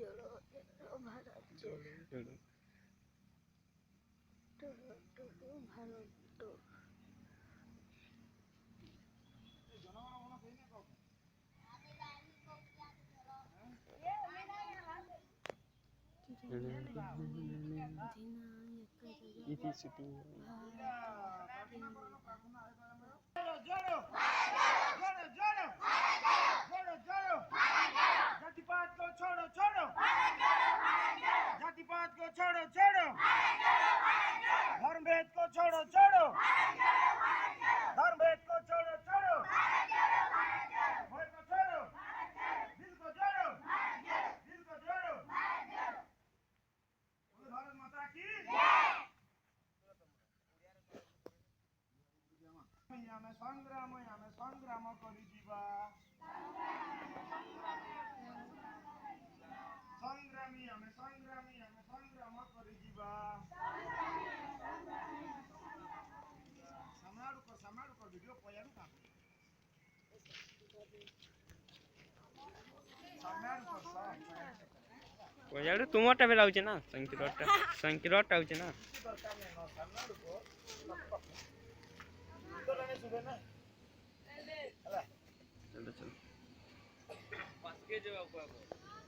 जड़ो जड़ो भारत जड़ो टुडो टुडो भारत टुडो इति शूटिंग जातिपात को छोड़ो छोड़ो जातिपात को छोड़ो छोड़ो धर्म भेद को छोड़ो छोड़ो धर्म भेद को छोड़ो छोड़ो भय को छोड़ो दिल को जोड़ो दिल को जोड़ो भारत माता की ଆମେ ସଂଗ୍ରାମ କରିଯିବା ସଂଗ୍ରାମୀ ଆମେ ସଂଗ୍ରାମ କରିଯିବା ସମାଡୁ କ ଭିडिଓ ପୟାରୁ କା ସମାଡୁ କ कोयाडू तुमटा भी लाउचे ना संकिरटा आउचे ना दरकार नै न समाडु को तो लने सुबह ना चलो चलो पास के जवाब को